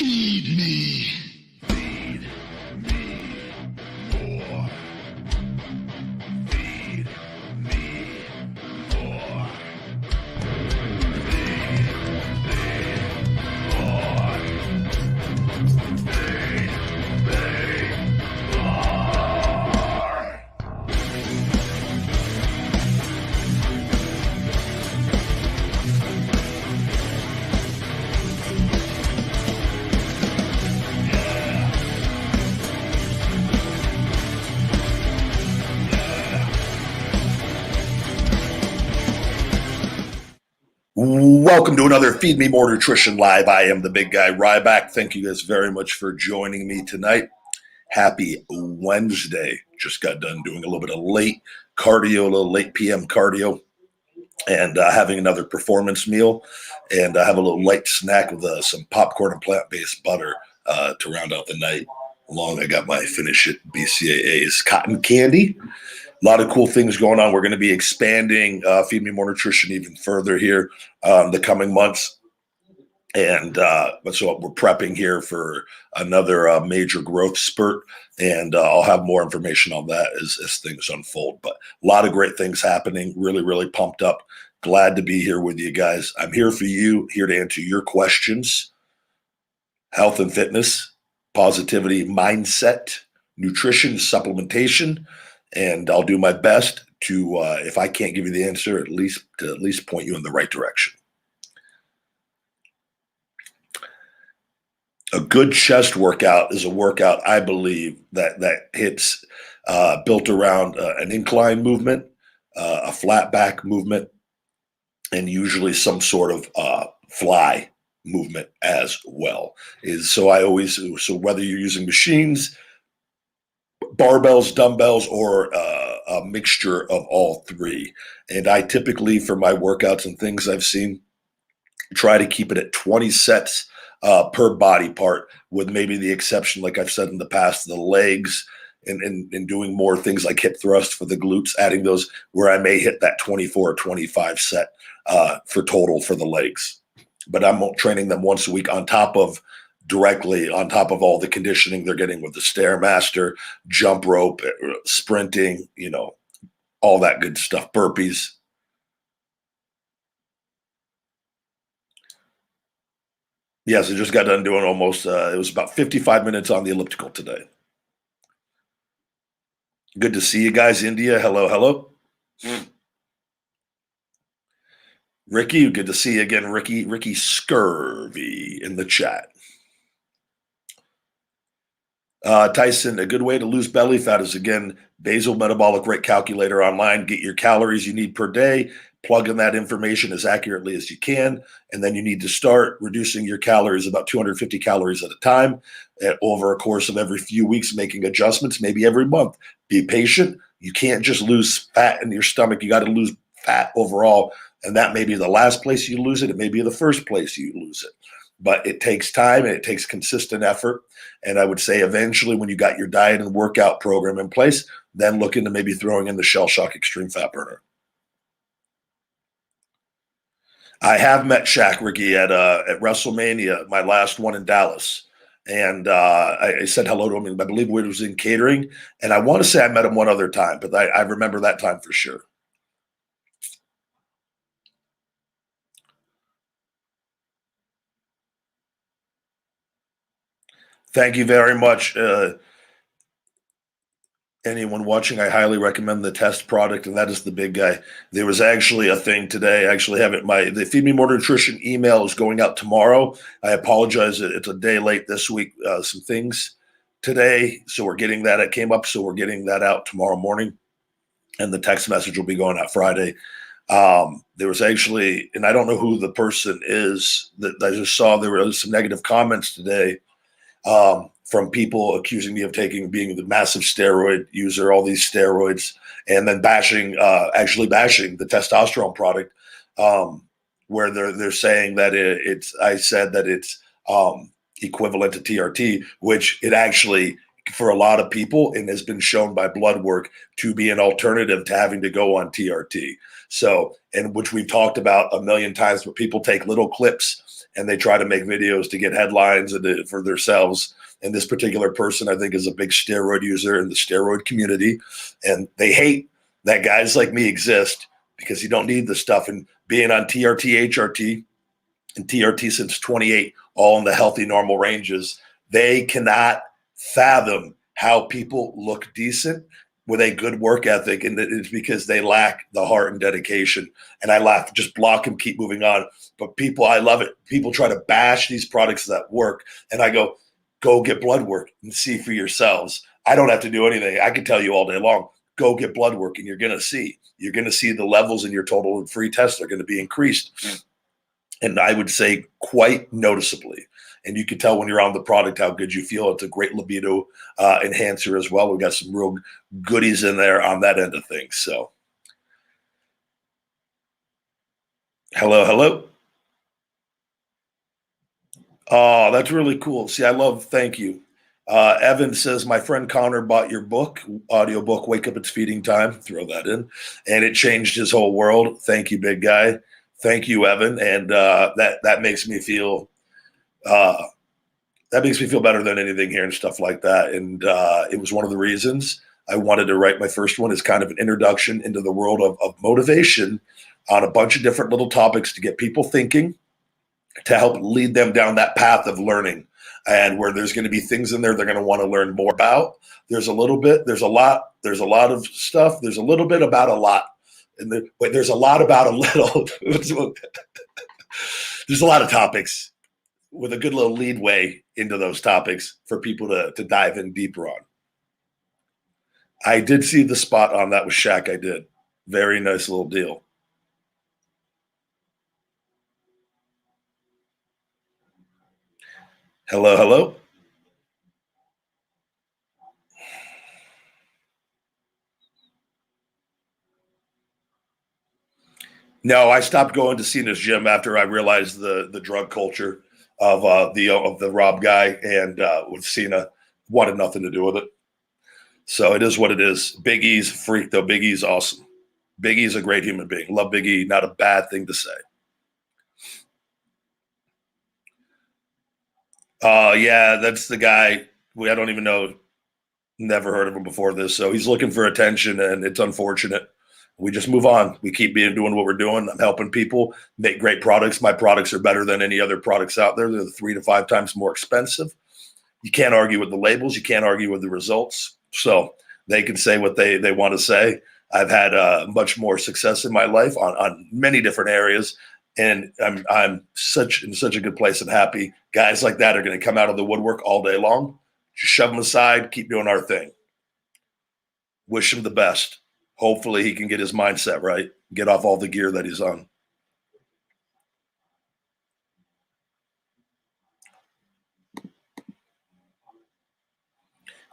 Feed me. Feed me more. Feed me more. Welcome to another Feed Me More Nutrition Live. I am the Big Guy Ryback. Thank you guys very much for joining me tonight. Happy Wednesday. Just got done doing a little bit of late cardio, a little late PM cardio, and having another performance meal. And I have a little light snack with some popcorn and plant-based butter to round out the night. I got my Finish It BCAA's cotton candy. A lot of cool things going on. We're going to be expanding Feed Me More Nutrition even further here the coming months. And so we're prepping here for another major growth spurt. And I'll have more information on that as things unfold. But a lot of great things happening. Really, really pumped up. Glad to be here with you guys. I'm here for you, here to answer your questions. Health and fitness, positivity, mindset, nutrition, supplementation. And I'll do my best to, if I can't give you the answer, at least point you in the right direction. A good chest workout is a workout, I believe, that hits built around an incline movement, a flat back movement, and usually some sort of fly movement as well. So whether you're using machines, barbells, dumbbells, or a mixture of all three. And I typically, for my workouts and things I've seen, try to keep it at 20 sets per body part, with maybe the exception, like I've said in the past, the legs and doing more things like hip thrust for the glutes, adding those where I may hit that 24 or 25 set for total for the legs. But I'm training them once a week directly on top of all the conditioning they're getting with the Stairmaster, jump rope, sprinting, all that good stuff, burpees. Yes, I just got done doing almost, it was about 55 minutes on the elliptical today. Good to see you guys, India. Hello, hello. Ricky, good to see you again, Ricky Scurvy in the chat. Tyson, a good way to lose belly fat is, again, basal metabolic rate calculator online. Get your calories you need per day, plug in that information as accurately as you can, and then you need to start reducing your calories about 250 calories at a time over a course of every few weeks, making adjustments, maybe every month. Be patient. You can't just lose fat in your stomach. You got to lose fat overall, and that may be the last place you lose it. It may be the first place you lose it. But it takes time and it takes consistent effort. And I would say eventually, when you got your diet and workout program in place, then look into maybe throwing in the Shell Shock Extreme Fat Burner. I have met Shaq, Ricky, at WrestleMania, my last one in Dallas. And I said hello to him, and I believe it was in catering. And I want to say I met him one other time, but I remember that time for sure. Thank you very much. Anyone watching, I highly recommend the test product, and that is the Big Guy. There was actually a thing today. I actually have it. The Feed Me More Nutrition email is going out tomorrow. I apologize. It's a day late this week. Some things today. So we're getting that. It came up. So we're getting that out tomorrow morning. And the text message will be going out Friday. There was actually, and I don't know who the person is that I just saw, there were some negative comments today from people accusing me of being the massive steroid user, all these steroids, and then actually bashing the testosterone product, where they're saying that I said that it's equivalent to TRT, which it actually, for a lot of people, and has been shown by blood work to be an alternative to having to go on TRT. So, and which we've talked about a million times, but people take little clips and they try to make videos to get headlines and for themselves. And this particular person, I think, is a big steroid user in the steroid community, and they hate that guys like me exist because you don't need the stuff. And being on TRT, HRT, and TRT since 28, all in the healthy, normal ranges, they cannot fathom how people look decent with a good work ethic, and it's because they lack the heart and dedication. And I laugh, just block them, keep moving on. But people, I love it. People try to bash these products that work, and I go get blood work and see for yourselves. I don't have to do anything. I can tell you all day long. Go get blood work, and you're going to see. You're going to see the levels in your total and free tests are going to be increased, and I would say quite noticeably. And you can tell when you're on the product how good you feel. It's a great libido enhancer as well. We've got some real goodies in there on that end of things. So, hello. Oh, that's really cool. See, thank you. Evan says, my friend Connor bought your book, audiobook, Wake Up, It's Feeding Time. Throw that in. And it changed his whole world. Thank you, big guy. Thank you, Evan. And that makes me feel better than anything here and stuff like that. And it was one of the reasons I wanted to write my first one, is kind of an introduction into the world of motivation on a bunch of different little topics to get people thinking, to help lead them down that path of learning. And where there's going to be things in there they're going to want to learn more about. There's a lot of stuff. There's a little bit about a lot. But there's a lot about a little. There's a lot of topics with a good little leadway into those topics for people to dive in deeper on. I did see the spot on that with Shaq. I did. Very nice little deal. Hello. No, I stopped going to Cena's gym after I realized the drug culture of the Rob guy, and with Cena wanted nothing to do with it. So it is what it is. Big E's a freak though. Big E's awesome. Big E's a great human being. Love Big E. Not a bad thing to say. Yeah, that's the guy. I don't even know. Never heard of him before this. So he's looking for attention, and it's unfortunate. We just move on. We keep doing what we're doing. I'm helping people make great products. My products are better than any other products out there. They're 3 to 5 times more expensive. You can't argue with the labels. You can't argue with the results. So they can say what they want to say. I've had much more success in my life on many different areas, and I'm in such a good place and happy. Guys like that are going to come out of the woodwork all day long. Just shove them aside. Keep doing our thing. Wish him the best. Hopefully he can get his mindset right, get off all the gear that he's on.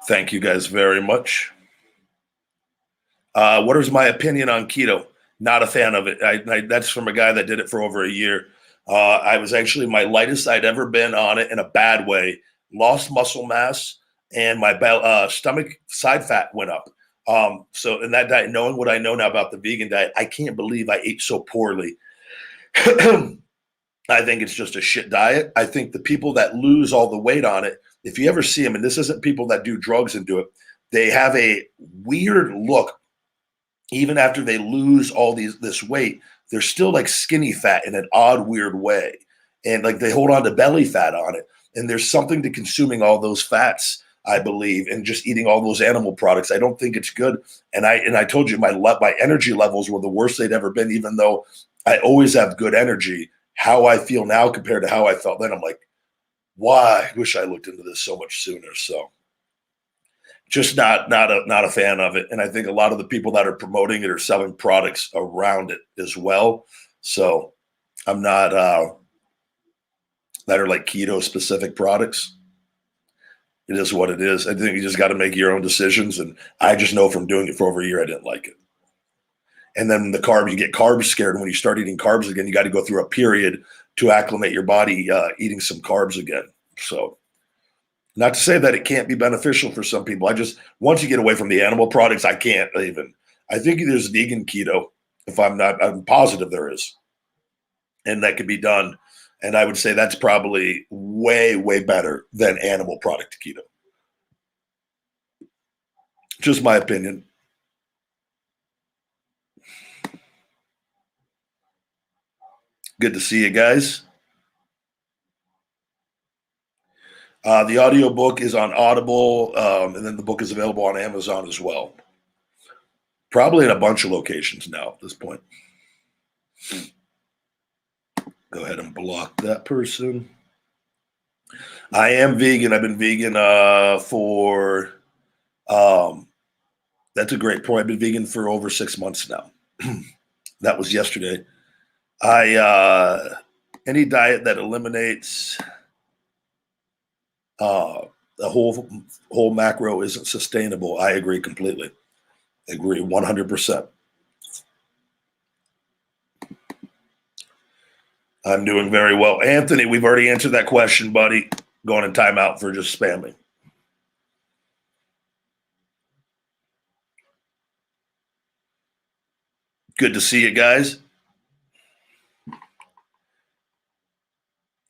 Thank you guys very much. What is my opinion on keto? Not a fan of it. That's from a guy that did it for over a year. I was actually my lightest I'd ever been on it in a bad way. Lost muscle mass, and my stomach side fat went up. So in that diet, knowing what I know now about the vegan diet, I can't believe I ate so poorly. I think it's just a shit diet. I think the people that lose all the weight on it, if you ever see them, and this isn't people that do drugs and do it, they have a weird look. Even after they lose all this weight, they're still like skinny fat in an odd, weird way. And like they hold on to belly fat on it. And there's something to consuming all those fats, I believe, and just eating all those animal products. I don't think it's good. And I told you my energy levels were the worst they'd ever been, even though I always have good energy. How I feel now compared to how I felt then, I'm like, why? I wish I looked into this so much sooner. So just not a fan of it. And I think a lot of the people that are promoting it are selling products around it as well. So I'm not that are like keto specific products. It is what it is. I think you just got to make your own decisions. And I just know from doing it for over a year, I didn't like it. And then the carbs, you get carb scared. And when you start eating carbs again, you got to go through a period to acclimate your body eating some carbs again. So not to say that it can't be beneficial for some people. Once you get away from the animal products, I can't even. I think there's vegan keto. I'm positive there is. And that could be done And I would say that's probably way, way better than animal product keto. Just my opinion. Good to see you guys. The audiobook is on Audible, and then the book is available on Amazon as well. Probably in a bunch of locations now at this point. Go ahead and block that person. I am vegan. I've been vegan for, that's a great point. I've been vegan for over 6 months now. That was yesterday. Any diet that eliminates the whole macro isn't sustainable. I agree completely. I agree 100%. I'm doing very well. Anthony, we've already answered that question, buddy. Going in timeout for just spamming. Good to see you guys.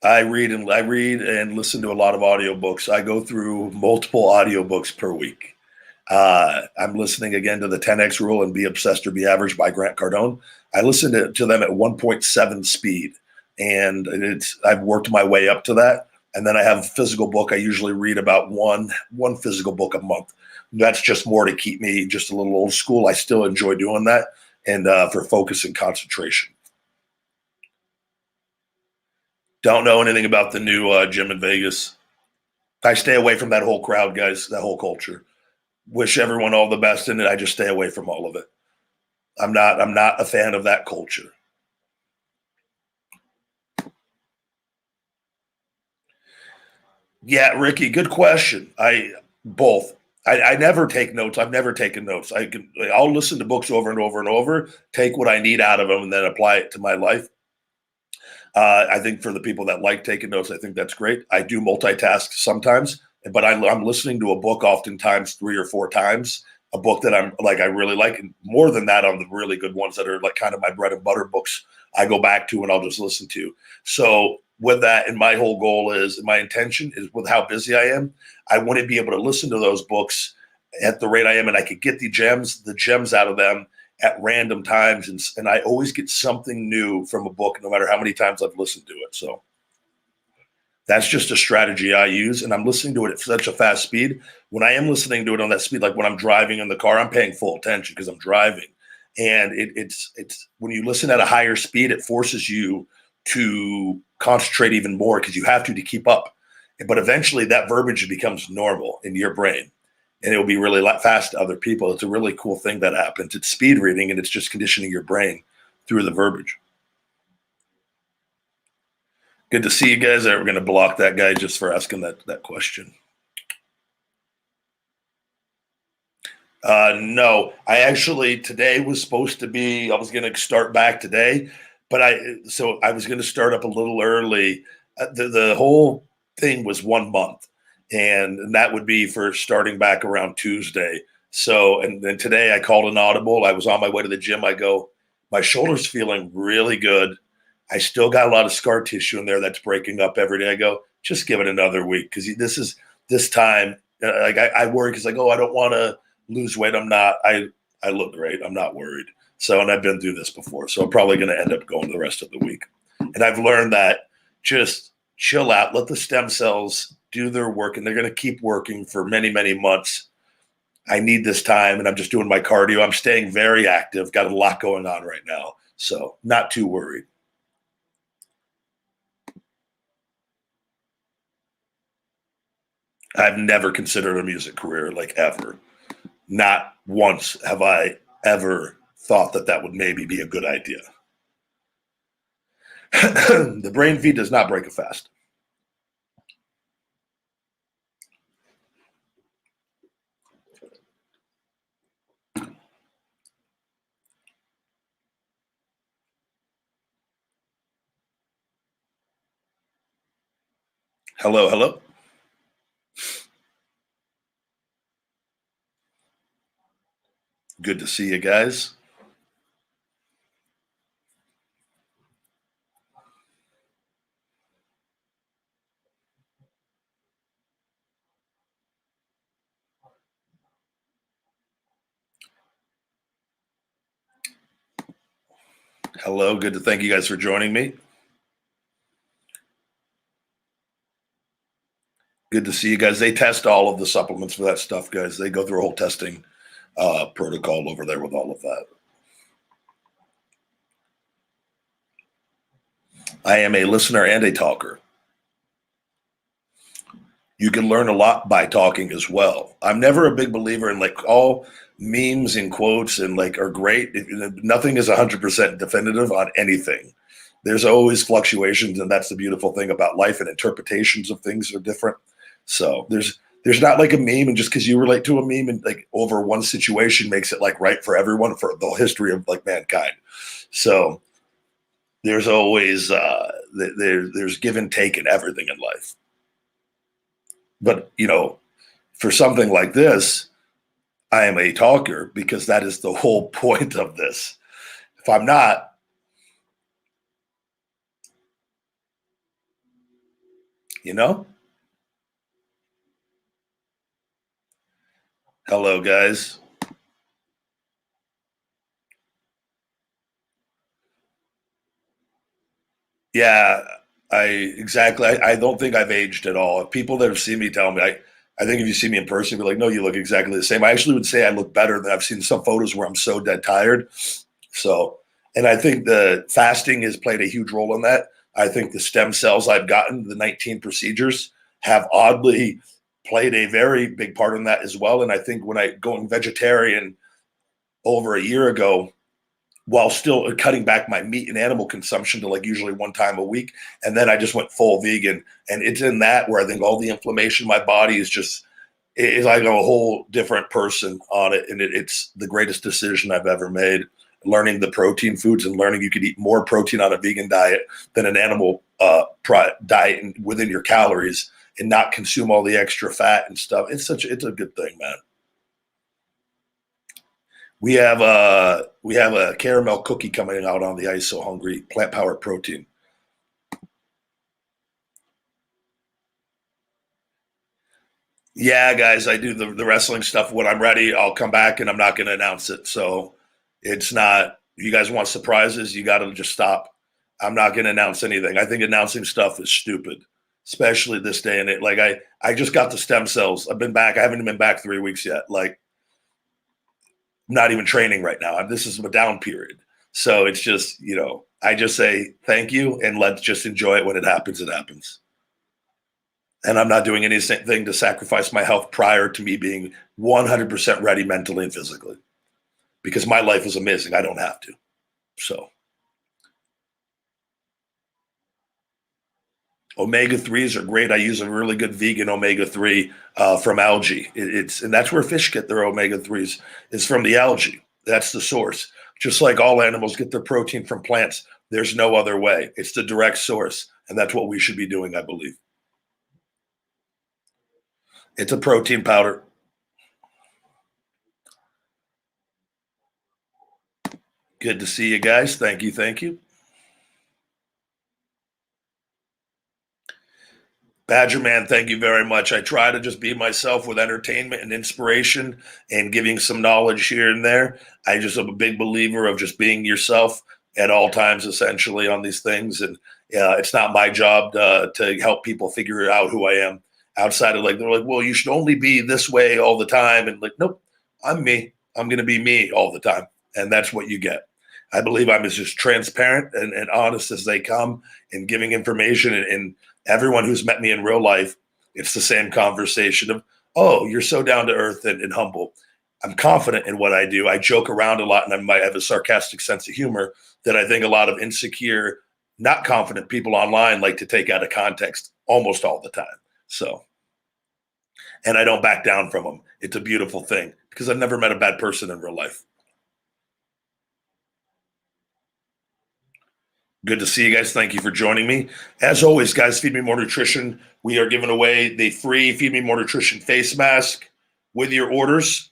I read and listen to a lot of audiobooks. I go through multiple audiobooks per week. I'm listening again to the 10X Rule and Be Obsessed or Be Average by Grant Cardone. I listen to them at 1.7 speed, and I've worked my way up to that. And then I have a physical book. I usually read about one physical book a month. That's just more to keep me just a little old school. I still enjoy doing that, and for focus and concentration. Don't know anything about the new gym in Vegas. I stay away from that whole crowd, guys, that whole culture. Wish everyone all the best in it. I just stay away from all of it. I'm not a fan of that culture. Yeah, Ricky, good question. Both. I never take notes. I've never taken notes. I'll listen to books over and over and over, take what I need out of them, and then apply it to my life. I think for the people that like taking notes, I think that's great. I do multitask sometimes, but I'm listening to a book oftentimes 3 or 4 times. A book that I really like, and more than that, on the really good ones that are like kind of my bread and butter books, I go back to and I'll just listen to. So with that, and my whole goal is, my intention is, with how busy I am, I want to be able to listen to those books at the rate I am, and I could get the gems out of them at random times, and I always get something new from a book, no matter how many times I've listened to it. So that's just a strategy I use, and I'm listening to it at such a fast speed. When I am listening to it on that speed, like when I'm driving in the car, I'm paying full attention because I'm driving. And it's when you listen at a higher speed, it forces you to concentrate even more because you have to keep up. But eventually, that verbiage becomes normal in your brain, and it will be really fast to other people. It's a really cool thing that happens. It's speed reading, and it's just conditioning your brain through the verbiage. Good to see you guys. We're going to block that guy just for asking that question. No, I actually, today was supposed to be, I was going to start back today, but I was going to start up a little early. The whole thing was 1 month, and that would be for starting back around Tuesday. So, and then today I called an audible. I was on my way to the gym. I go, my shoulder's feeling really good. I still got a lot of scar tissue in there that's breaking up every day. I go, just give it another week, because this time, like I worry because I go, I don't want to lose weight. I'm not. I look great. I'm not worried. So, and I've been through this before, so I'm probably going to end up going the rest of the week. And I've learned that just chill out, let the stem cells do their work, and they're going to keep working for many, many months. I need this time, and I'm just doing my cardio. I'm staying very active. Got a lot going on right now, so not too worried. I've never considered a music career, like, ever. Not once have I ever thought that would maybe be a good idea. The brain feed does not break a fast. Hello, hello. Good to see you guys. Hello. Good to thank you guys for joining me. Good to see you guys. They test all of the supplements for that stuff, guys. They go through a whole testing protocol over there with all of that. I am a listener and a talker. You can learn a lot by talking as well. I'm never a big believer in like all memes and quotes and like are great. Nothing is 100% definitive on anything. There's always fluctuations, and that's the beautiful thing about life, and interpretations of things are different. So there's not like a meme, and just because you relate to a meme and like over one situation makes it like right for everyone for the history of like mankind. So there's always there's give and take in everything in life. But for something like this, I am a talker because that is the whole point of this. If I'm not, hello guys. Yeah, I don't think I've aged at all. People that have seen me tell me, I think if you see me in person, you'd be like, no, you look exactly the same. I actually would say I look better than I've seen some photos where I'm so dead tired. So, and I think the fasting has played a huge role in that. I think the stem cells I've gotten, the 19 procedures, have oddly played a very big part in that as well. And I think when I going vegetarian over a year ago, while still cutting back my meat and animal consumption to like usually one time a week. And then I just went full vegan. And it's in that where I think all the inflammation in my body is like a whole different person on it. And it's the greatest decision I've ever made. Learning the protein foods and learning you could eat more protein on a vegan diet than an animal diet and within your calories and not consume all the extra fat and stuff. It's a good thing, man. We have a caramel cookie coming out on the ice. So hungry, plant powered protein. Yeah, guys, I do the wrestling stuff. When I'm ready, I'll come back and I'm not going to announce it. So it's not. You guys want surprises? You got to just stop. I'm not going to announce anything. I think announcing stuff is stupid, especially this day and it. Like I just got the stem cells. I've been back. I haven't been back 3 weeks yet. Like not even training right now. This is a down period. So it's just, I just say thank you and let's just enjoy it when it happens, it happens. And I'm not doing anything to sacrifice my health prior to me being 100% ready mentally and physically because my life is amazing. I don't have to. So omega 3s are great. I use a really good vegan omega 3 from algae. And that's where fish get their omega 3s is from the algae. That's the source. Just like all animals get their protein from plants, there's no other way. It's the direct source, and that's what we should be doing, I believe. It's a protein powder. Good to see you guys. Thank you. Thank you. Badger Man, thank you very much. I try to just be myself with entertainment and inspiration and giving some knowledge here and there. I just am a big believer of just being yourself at all times, essentially, on these things. And it's not my job to help people figure out who I am outside of they're like, well, you should only be this way all the time. And like, nope, I'm me. I'm going to be me all the time. And that's what you get. I believe I'm as just transparent and honest as they come in giving information and everyone who's met me in real life, it's the same conversation of, oh, you're so down to earth and humble. I'm confident in what I do. I joke around a lot and I might have a sarcastic sense of humor that I think a lot of insecure, not confident people online like to take out of context almost all the time. So, and I don't back down from them. It's a beautiful thing because I've never met a bad person in real life. Good to see you guys. Thank you for joining me. As always, guys, Feed Me More Nutrition. We are giving away the free Feed Me More Nutrition face mask with your orders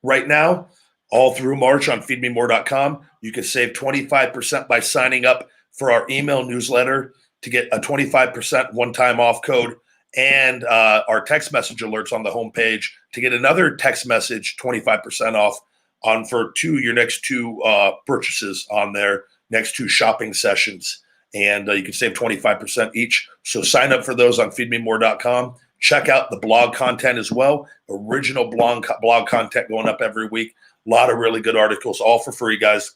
right now, all through March on feedmemore.com. You can save 25% by signing up for our email newsletter to get a 25% one-time off code and our text message alerts on the homepage to get another text message 25% off on for your next two purchases on there. next 2 shopping sessions. And you can save 25% each. So sign up for those on feedmemore.com. Check out the blog content as well. Original blog content going up every week. A lot of really good articles, all for free, guys,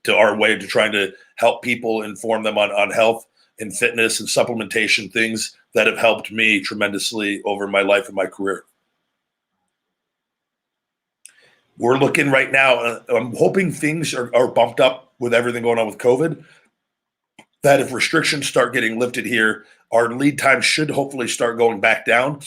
to our way to trying to help people, inform them on health and fitness and supplementation, things that have helped me tremendously over my life and my career. We're looking right now, I'm hoping things are bumped up with everything going on with COVID, that if restrictions start getting lifted here, our lead time should hopefully start going back down,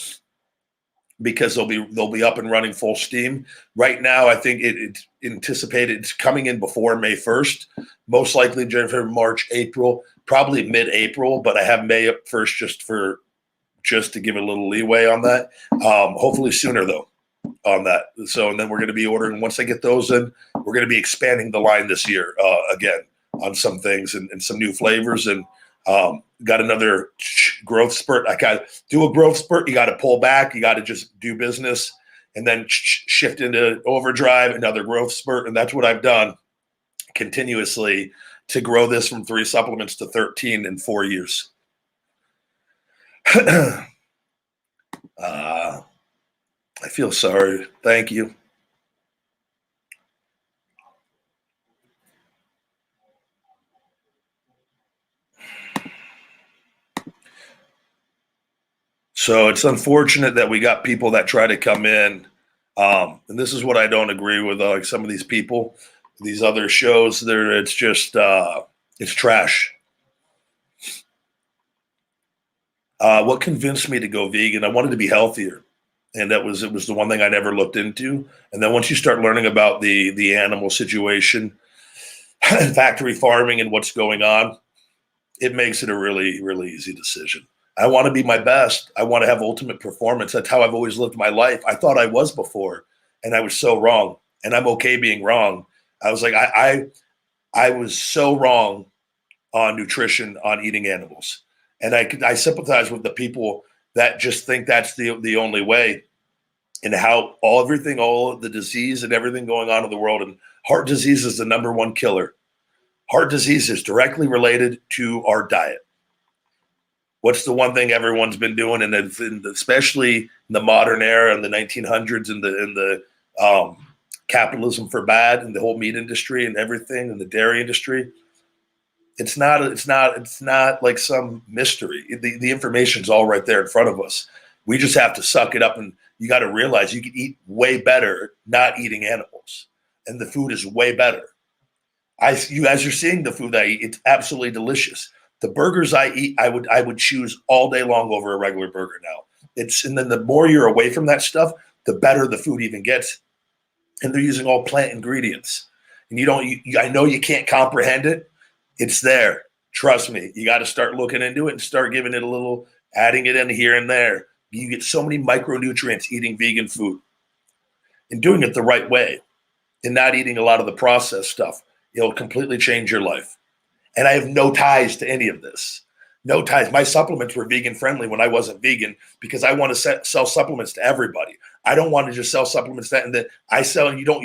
because they'll be up and running full steam. Right now, I think it's anticipated it's coming in before May 1st, most likely January, March, April, probably mid-April, but I have May up first just to give it a little leeway on that. Hopefully sooner though on that. So, and then we're going to be ordering, once I get those in, we're going to be expanding the line this year again on some things and some new flavors, and got another growth spurt. I got to do a growth spurt. You got to pull back. You got to just do business and then shift into overdrive, another growth spurt. And that's what I've done continuously to grow this from 3 supplements to 13 in 4 years. I feel sorry. Thank you. So it's unfortunate that we got people that try to come in. And this is what I don't agree with, like some of these people, these other shows there. It's just, it's trash. What convinced me to go vegan? I wanted to be healthier. And it was the one thing I never looked into. And then once you start learning about the animal situation, factory farming and what's going on, it makes it a really, really easy decision. I want to be my best. I want to have ultimate performance. That's how I've always lived my life. I thought I was before, and I was so wrong. And I'm okay being wrong. I was like, I was so wrong on nutrition, on eating animals. And I sympathize with the people that just think that's the only way, and how all of the disease and everything going on in the world. And heart disease is the #1 killer. Heart disease is directly related to our diet. What's the one thing everyone's been doing, and especially in the modern era in the 1900s, and the capitalism for bad, and the whole meat industry and everything, and the dairy industry? It's not like some mystery. The information's all right there in front of us. We just have to suck it up, and you got to realize you can eat way better not eating animals, and the food is way better. You guys are seeing the food that I eat. It's absolutely delicious. The burgers I eat, I would choose all day long over a regular burger now. And then the more you're away from that stuff, the better the food even gets. And they're using all plant ingredients. And I know you can't comprehend it. It's there. Trust me. You got to start looking into it and start giving it a little, adding it in here and there. You get so many micronutrients eating vegan food and doing it the right way, and not eating a lot of the processed stuff. It'll completely change your life. And I have no ties to any of this. No ties. My supplements were vegan friendly when I wasn't vegan, because I want to sell supplements to everybody. I don't want to just sell supplements that I sell, and you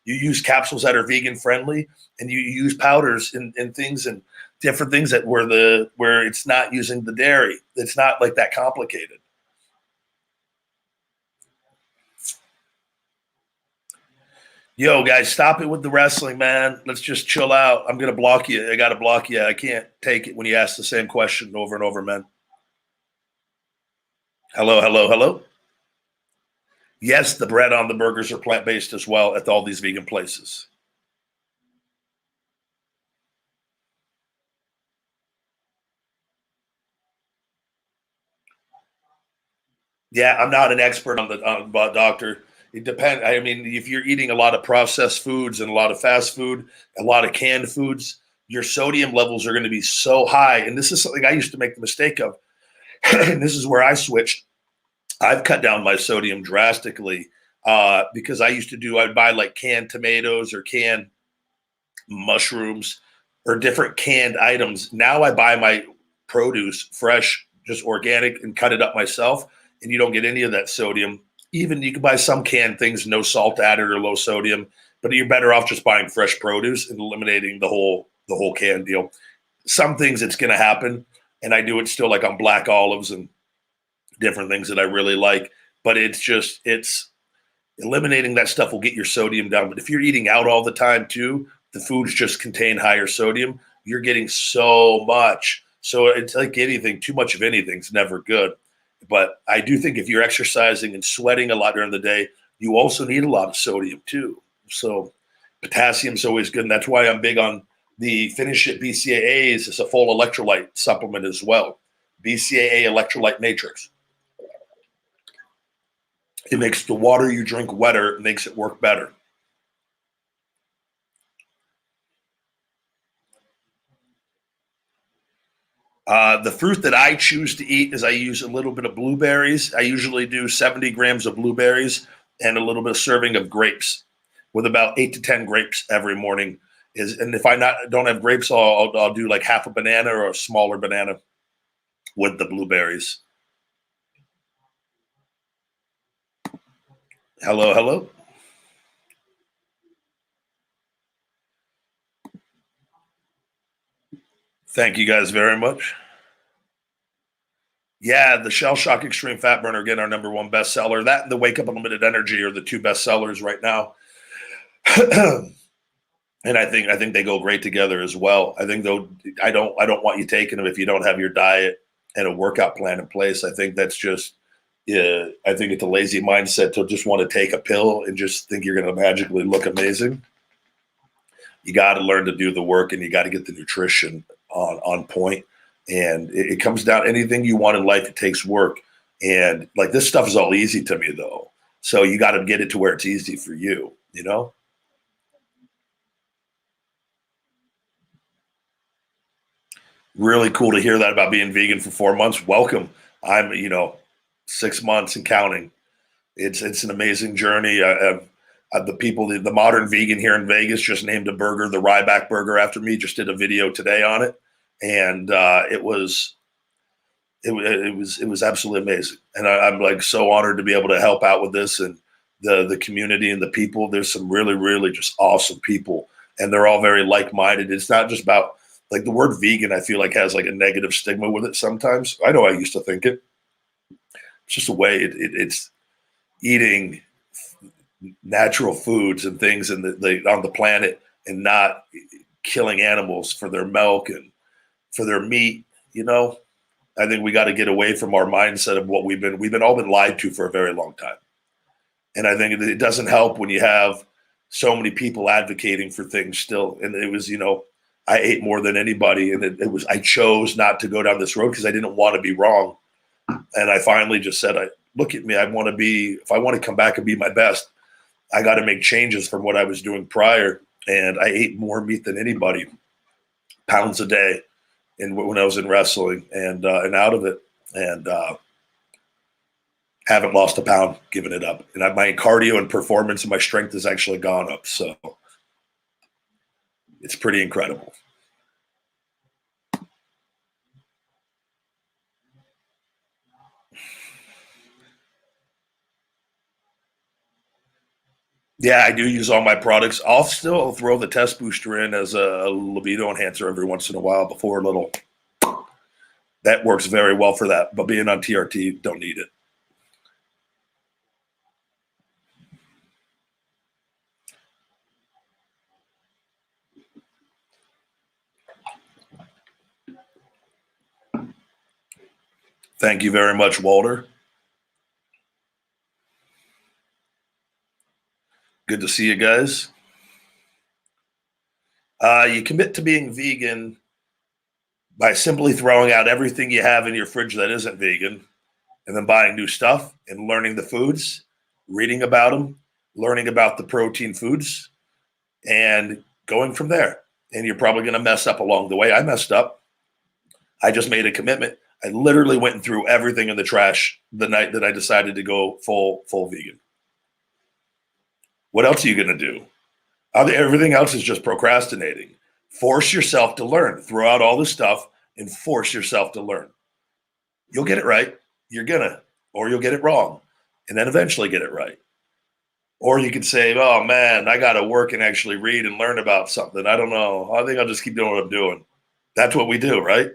use capsules that are vegan friendly, and you use powders and things and different things where it's not using the dairy. It's not like that complicated. Yo, guys, stop it with the wrestling, man. Let's just chill out. I'm going to block you. I got to block you. I can't take it when you ask the same question over and over, man. Hello, hello, hello. Yes, the bread on the burgers are plant-based as well at all these vegan places. Yeah, I'm not an expert on the doctor. It depends. I mean, if you're eating a lot of processed foods and a lot of fast food, a lot of canned foods, your sodium levels are going to be so high. And this is something I used to make the mistake of. And this is where I switched. I've cut down my sodium drastically because I'd buy like canned tomatoes or canned mushrooms or different canned items. Now I buy my produce fresh, just organic, and cut it up myself. And you don't get any of that sodium. Even you can buy some canned things, no salt added or low sodium, but you're better off just buying fresh produce and eliminating the whole the whole can deal. Some things it's going to happen, and I do it still, like on black olives and different things that I really like. But it's eliminating that stuff will get your sodium down. But if you're eating out all the time too, the foods just contain higher sodium. You're getting so much. So it's like anything, too much of anything is never good. But I do think if you're exercising and sweating a lot during the day, you also need a lot of sodium too. So potassium's always good. And that's why I'm big on the Finish It BCAAs. It's a full electrolyte supplement as well. BCAA electrolyte matrix. It makes the water you drink wetter, makes it work better. The fruit that I choose to eat is I use a little bit of blueberries. I usually do 70 grams of blueberries and a little bit of serving of grapes, with about 8 to 10 grapes every morning. And if I don't have grapes, I'll do like half a banana or a smaller banana with the blueberries. Hello, hello. Thank you guys very much. Yeah, the Shell Shock Extreme Fat Burner, again, our number one bestseller. That and the Wake Up Unlimited Energy are the two best sellers right now. And I think they go great together as well. I think though I don't want you taking them if you don't have your diet and a workout plan in place. I think that's just I think it's a lazy mindset to just want to take a pill and just think you're going to magically look amazing. You got to learn to do the work, and you got to get the nutrition on point. And it comes down, anything you want in life, it takes work. And like, this stuff is all easy to me though. So you got to get it to where it's easy for you, you know? Really cool to hear that about being vegan for 4 months. Welcome. I'm, 6 months and counting. It's an amazing journey. The modern vegan here in Vegas just named a burger the Ryback burger after me. Just did a video today on it, and it was absolutely amazing. And I'm like so honored to be able to help out with this and the community and the people. There's some really, really just awesome people, and they're all very like-minded. It's not just about, like, the word vegan, I feel like has like a negative stigma with it sometimes. I know I used to think it. It's just a way it's eating natural foods and things on the planet, and not killing animals for their milk and for their meat. I think we got to get away from our mindset of what we've been all been lied to for a very long time. And I think it doesn't help when you have so many people advocating for things still. And it was, I ate more than anybody, and I chose not to go down this road because I didn't want to be wrong. And I finally just said, look at me. If I want to come back and be my best, I got to make changes from what I was doing prior. And I ate more meat than anybody, pounds a day, when I was in wrestling and out of it. And haven't lost a pound giving it up. And my cardio and performance and my strength has actually gone up. So it's pretty incredible. Yeah, I do use all my products. I'll still throw the test booster in as a libido enhancer every once in a while before a little. That works very well for that. But being on TRT, don't need it. Thank you very much, Walter. Good to see you guys. You commit to being vegan by simply throwing out everything you have in your fridge that isn't vegan, and then buying new stuff and learning the foods, reading about them, learning about the protein foods, and going from there. And you're probably going to mess up along the way. I messed up. I just made a commitment. I literally went and threw everything in the trash the night that I decided to go full vegan. What else are you going to do? Everything else is just procrastinating. Force yourself to learn. Throw out all the stuff and force yourself to learn. You'll get it right. You're going to, or you'll get it wrong, and then eventually get it right. Or you could say, oh man, I got to work and actually read and learn about something. I don't know. I think I'll just keep doing what I'm doing. That's what we do, right?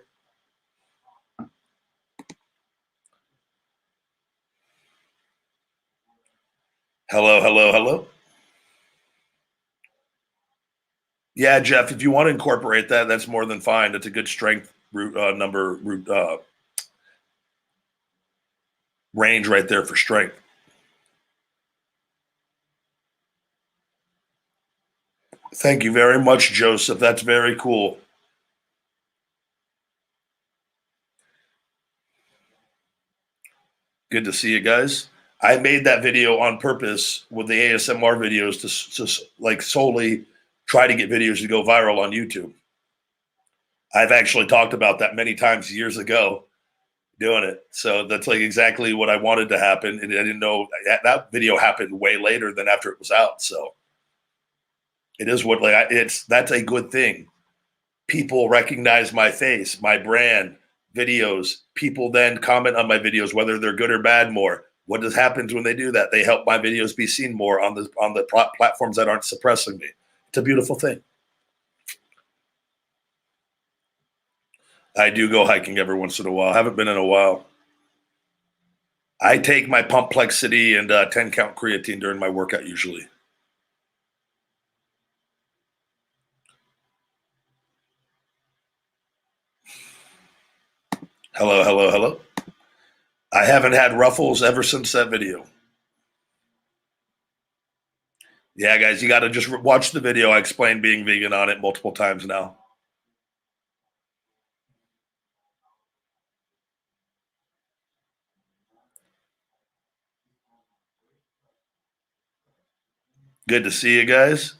Hello, hello, hello. Yeah, Jeff, if you want to incorporate that, that's more than fine. That's a good strength root number root range right there for strength. Thank you very much, Joseph. That's very cool. Good to see you guys. I made that video on purpose with the ASMR videos to like solely try to get videos to go viral on YouTube. I've actually talked about that many times years ago doing it. So that's like exactly what I wanted to happen. And I didn't know that video happened way later than after it was out. So it is what like that's a good thing. People recognize my face, my brand, videos. People then comment on my videos, whether they're good or bad more. What does happens when they do that? They help my videos be seen more on the platforms that aren't suppressing me. It's a beautiful thing. I do go hiking every once in a while. I haven't been in a while. I take my Pumplexity and 10 count creatine during my workout usually. Hello, hello, hello. I haven't had ruffles ever since that video. Yeah, guys, you got to just watch the video. I explained being vegan on it multiple times now. Good to see you guys.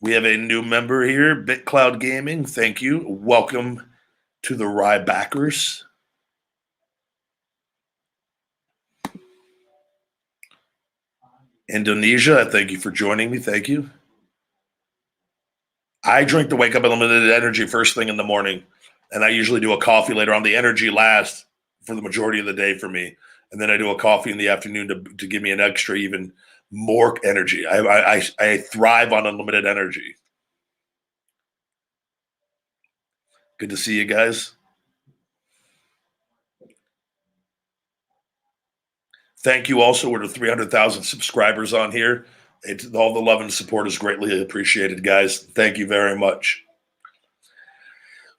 We have a new member here, BitCloud Gaming. Thank you. Welcome to the Rybackers. Indonesia, thank you for joining me. Thank you. I drink the Wake Up Unlimited Energy first thing in the morning, and I usually do a coffee later on. The energy lasts for the majority of the day for me, and then I do a coffee in the afternoon to give me an extra, even more energy. I thrive on unlimited energy. Good to see you guys. Thank you also. We're to 300,000 subscribers on here. All the love and support is greatly appreciated, guys. Thank you very much.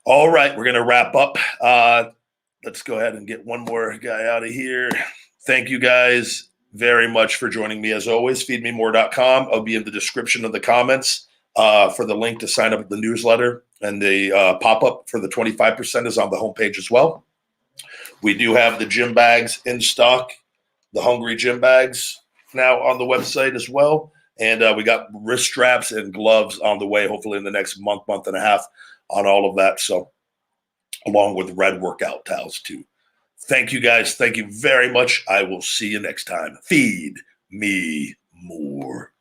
All right, we're going to wrap up. Let's go ahead and get one more guy out of here. Thank you guys very much for joining me. As always, feedmemore.com. I'll be in the description of the comments for the link to sign up at the newsletter, and the pop-up for the 25% is on the homepage as well. We do have the gym bags in stock, the Hungry Gym bags now on the website as well. And we got wrist straps and gloves on the way, hopefully in the next month and a half on all of that. So along with red workout towels too. Thank you guys. Thank you very much. I will see you next time. Feed me more.